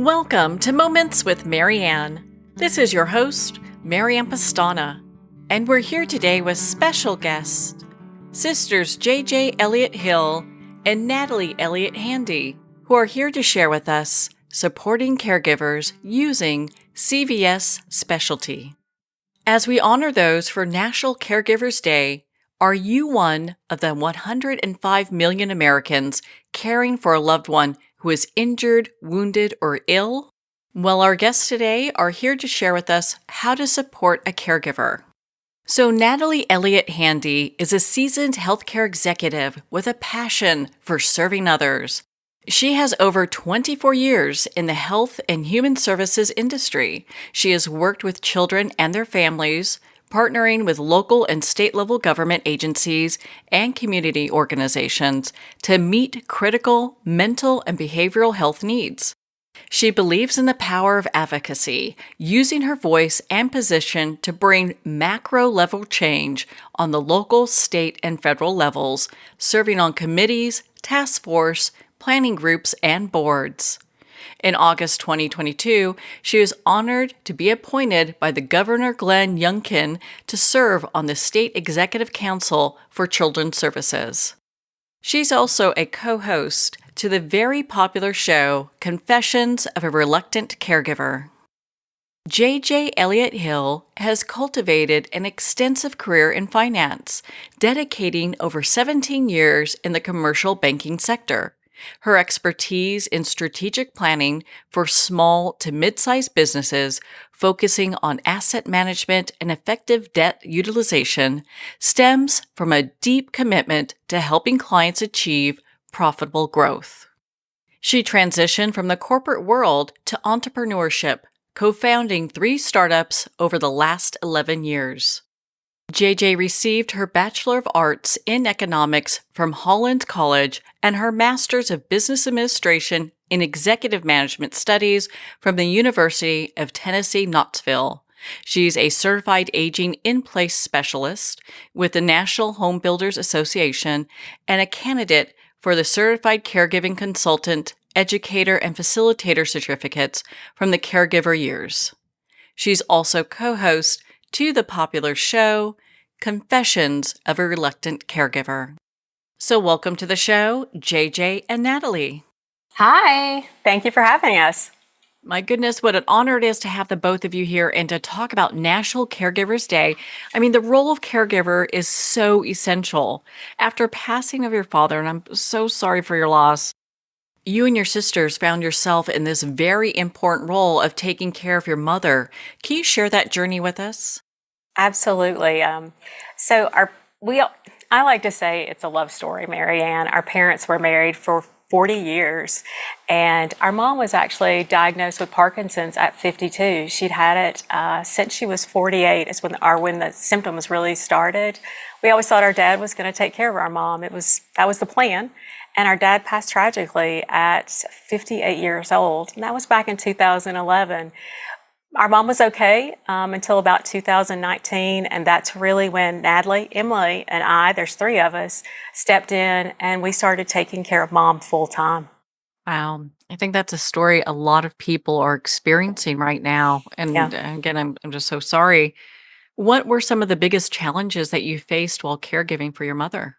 Welcome to Moments with Marianne. This is your host, Marianne Pastana, and we're here today with special guests, Sisters J.J. Elliott Hill and Natalie Elliott Handy, who are here to share with us supporting caregivers using CVS Specialty. As we honor those for National Caregivers Day, are you one of the 105 million Americans caring for a loved one who is injured, wounded, or ill? Well, our guests today are here to share with us how to support a caregiver. So Natalie Elliott Handy is a seasoned healthcare executive with a passion for serving others. She has over 24 years in the health and human services industry. She has worked with children and their families, partnering with local and state-level government agencies and community organizations to meet critical mental and behavioral health needs. She believes in the power of advocacy, using her voice and position to bring macro-level change on the local, state, and federal levels, serving on committees, task force, planning groups, and boards. In August 2022, she was honored to be appointed by the Governor Glenn Youngkin to serve on the State Executive Council for Children's Services. She's also a co-host to the very popular show Confessions of a Reluctant Caregiver. J.J. Elliott Hill has cultivated an extensive career in finance, dedicating over 17 years in the commercial banking sector. Her expertise in strategic planning for small to mid-sized businesses, focusing on asset management and effective debt utilization, stems from a deep commitment to helping clients achieve profitable growth. She transitioned from the corporate world to entrepreneurship, co-founding 3 startups over the last 11 years. JJ received her Bachelor of Arts in Economics from Holland College and her Master's of Business Administration in Executive Management Studies from the University of Tennessee, Knoxville. She's a certified aging in place specialist with the National Home Builders Association and a candidate for the Certified Caregiving Consultant, Educator, and Facilitator certificates from the Caregiver Years. She's also co-host to the popular show, Confessions of a Reluctant Caregiver. So welcome to the show, JJ and Natalie. Hi, thank you for having us. My goodness, what an honor it is to have the both of you here and to talk about National Caregivers Day. I mean, the role of caregiver is so essential. After passing of your father, and I'm so sorry for your loss, you and your sisters found yourself in this very important role of taking care of your mother. Can you share that journey with us? Absolutely. I like to say it's a love story, Marianne. Our parents were married for 40 years, and our mom was actually diagnosed with Parkinson's at 52. She'd had it since she was 48. Is when the symptoms really started. We always thought our dad was going to take care of our mom. That was the plan. And our dad passed tragically at 58 years old, and that was back in 2011. Our mom was okay until about 2019, and that's really when Natalie, Emily, and I, there's 3 of us, stepped in and we started taking care of mom full time. Wow. I think that's a story a lot of people are experiencing right now. And Yeah. again, I'm just so sorry. What were some of the biggest challenges that you faced while caregiving for your mother?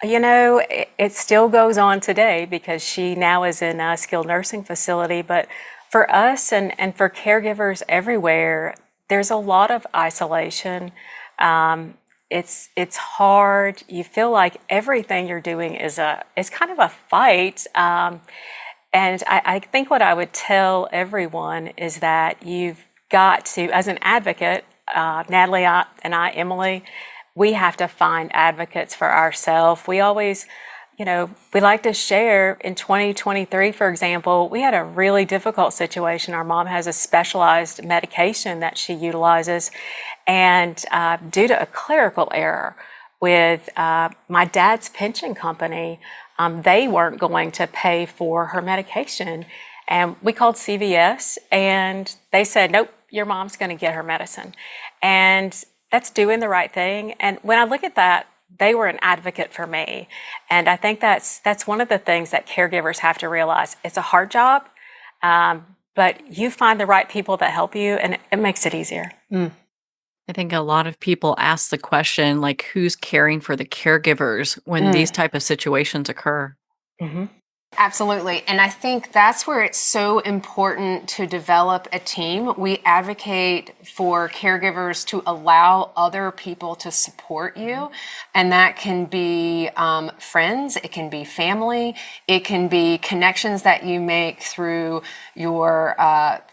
You know, it still goes on today because she now is in a skilled nursing facility, but for us and for caregivers everywhere, there's a lot of isolation. It's hard. You feel like everything you're doing is kind of a fight. And I think what I would tell everyone is that you've got to, as an advocate, Natalie and I, Emily, we have to find advocates for ourselves. We always, we like to share. In 2023, for example, we had a really difficult situation. Our mom has a specialized medication that she utilizes, and due to a clerical error with my dad's pension company, they weren't going to pay for her medication. And we called CVS, and they said, nope, your mom's going to get her medicine. And that's doing the right thing. And when I look at that, they were an advocate for me. And I think that's one of the things that caregivers have to realize. It's a hard job, but you find the right people that help you, and it makes it easier. I think a lot of people ask the question, like, who's caring for the caregivers when these type of situations occur? Mm-hmm. Absolutely. And I think that's where it's so important to develop a team. We advocate for caregivers to allow other people to support you. And that can be friends, it can be family, it can be connections that you make through your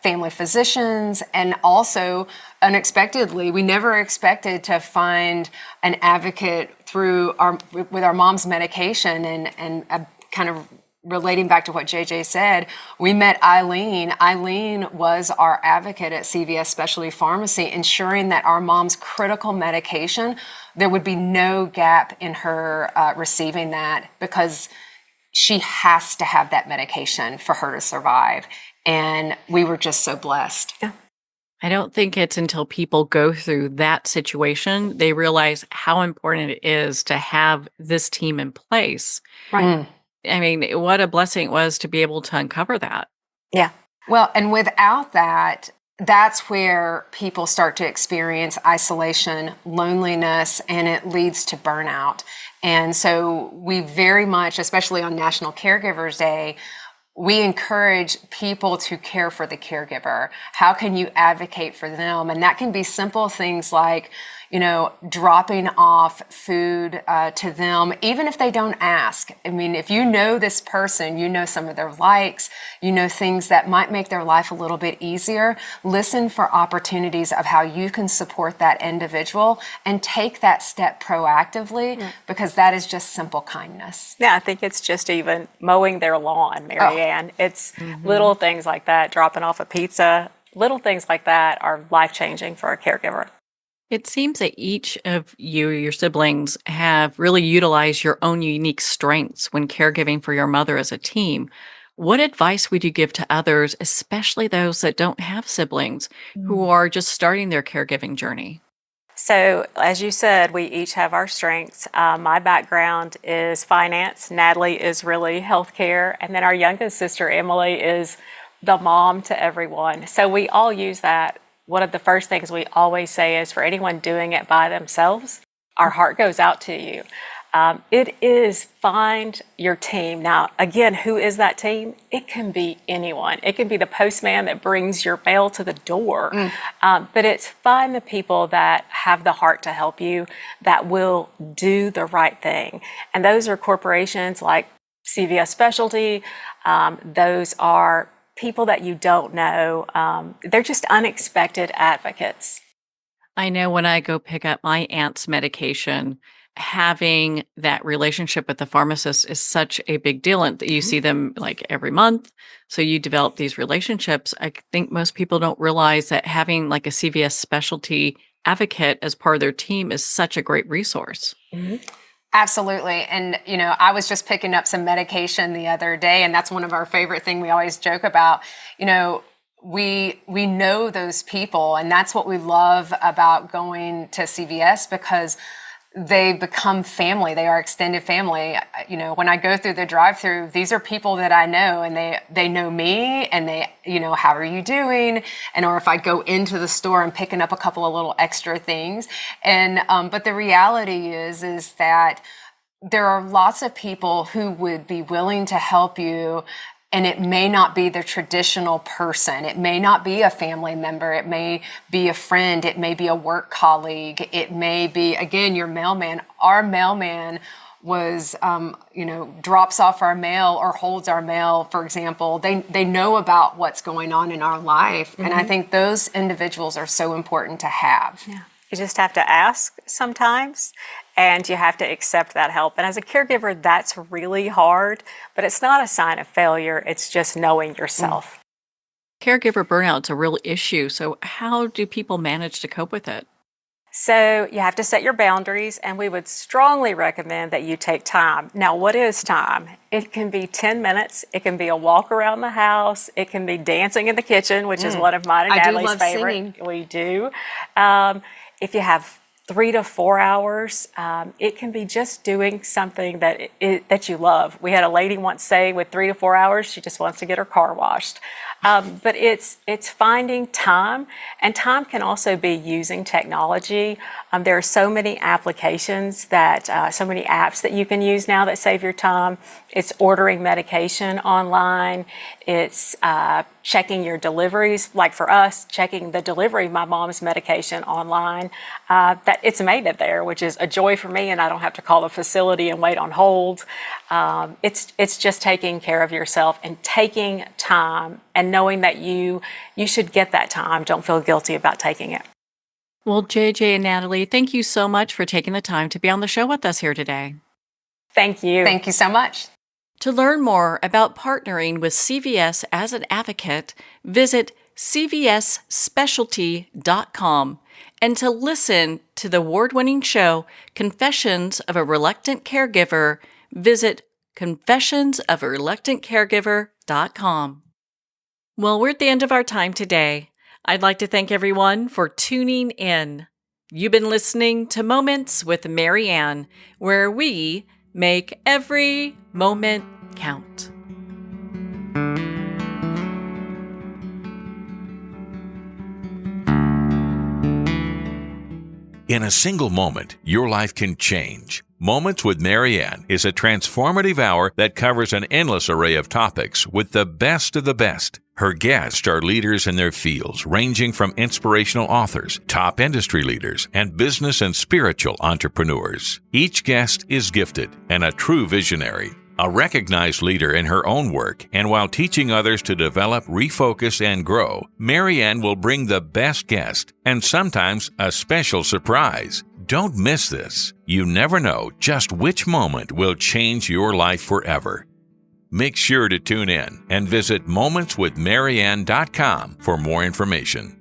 family physicians. And also, unexpectedly, we never expected to find an advocate with our mom's medication and a kind of relating back to what JJ said, we met Eileen. Eileen was our advocate at CVS Specialty Pharmacy, ensuring that our mom's critical medication, there would be no gap in her receiving that, because she has to have that medication for her to survive. And we were just so blessed. Yeah. I don't think it's until people go through that situation, they realize how important it is to have this team in place. Right. I mean, what a blessing it was to be able to uncover that. Yeah. Well, and without that, that's where people start to experience isolation, loneliness, and it leads to burnout. And so we very much, especially on National Caregivers Day, we encourage people to care for the caregiver. How can you advocate for them? And that can be simple things like, dropping off food to them, even if they don't ask. I mean, if you know this person, you know some of their likes, you know things that might make their life a little bit easier, listen for opportunities of how you can support that individual and take that step proactively, because that is just simple kindness. Yeah, I think it's just even mowing their lawn, Marianne. It's little things like that, dropping off a pizza, little things like that are life-changing for a caregiver. It seems that each of you, your siblings, have really utilized your own unique strengths when caregiving for your mother as a team. What advice would you give to others, especially those that don't have siblings, who are just starting their caregiving journey? So, as you said, we each have our strengths. My background is finance. Natalie is really healthcare. And then our youngest sister, Emily, is the mom to everyone. So we all use that. One of the first things we always say is, for anyone doing it by themselves, our heart goes out to you. It is find your team. Now, again, who is that team? It can be anyone. It can be the postman that brings your mail to the door. But it's find the people that have the heart to help you, that will do the right thing. And those are corporations like CVS Specialty. Those are people that you don't know. They're just unexpected advocates. I know when I go pick up my aunt's medication, having that relationship with the pharmacist is such a big deal. And you see them like every month. So you develop these relationships. I think most people don't realize that having like a CVS Specialty advocate as part of their team is such a great resource. Absolutely. And, I was just picking up some medication the other day, and that's one of our favorite things we always joke about. We know those people, and that's what we love about going to CVS, because they become family. They are extended family. When I go through the drive-through, these are people that I know, and they know me, and they, how are you doing? And, or if I go into the store and picking up a couple of little extra things. And, but the reality is that there are lots of people who would be willing to help you. And it may not be the traditional person. It may not be a family member. It may be a friend. It may be a work colleague. It may be, again, your mailman. Our mailman was, drops off our mail or holds our mail, for example. They know about what's going on in our life. And I think those individuals are so important to have. Yeah. You just have to ask sometimes, and you have to accept that help. And as a caregiver, that's really hard, but it's not a sign of failure. It's just knowing yourself. Caregiver burnout is a real issue. So how do people manage to cope with it? So you have to set your boundaries, and we would strongly recommend that you take time. Now, what is time? It can be 10 minutes. It can be a walk around the house. It can be dancing in the kitchen, which is one of mine and Natalie's favorite. Singing. We do. If you have 3 to 4 hours. It can be just doing something that you love. We had a lady once say with 3 to 4 hours, she just wants to get her car washed. But it's finding time, and time can also be using technology. There are so many applications so many apps that you can use now that save your time. It's ordering medication online. It's checking your deliveries. Like for us, checking the delivery of my mom's medication online. That it's made it there, which is a joy for me, and I don't have to call the facility and wait on hold. It's just taking care of yourself and taking time and knowing that you should get that time. Don't feel guilty about taking it. Well, JJ and Natalie, thank you so much for taking the time to be on the show with us here today. Thank you. Thank you so much. To learn more about partnering with CVS as an advocate, visit cvsspecialty.com. And to listen to the award-winning show, Confessions of a Reluctant Caregiver, visit confessionsofareluctantcaregiver.com. Well, we're at the end of our time today. I'd like to thank everyone for tuning in. You've been listening to Moments with Marianne, where we make every moment count. In a single moment, your life can change. Moments with Marianne is a transformative hour that covers an endless array of topics with the best of the best. Her guests are leaders in their fields, ranging from inspirational authors, top industry leaders, and business and spiritual entrepreneurs. Each guest is gifted and a true visionary, a recognized leader in her own work, and while teaching others to develop, refocus, and grow, Marianne will bring the best guest and sometimes a special surprise. Don't miss this. You never know just which moment will change your life forever. Make sure to tune in and visit momentswithmarianne.com for more information.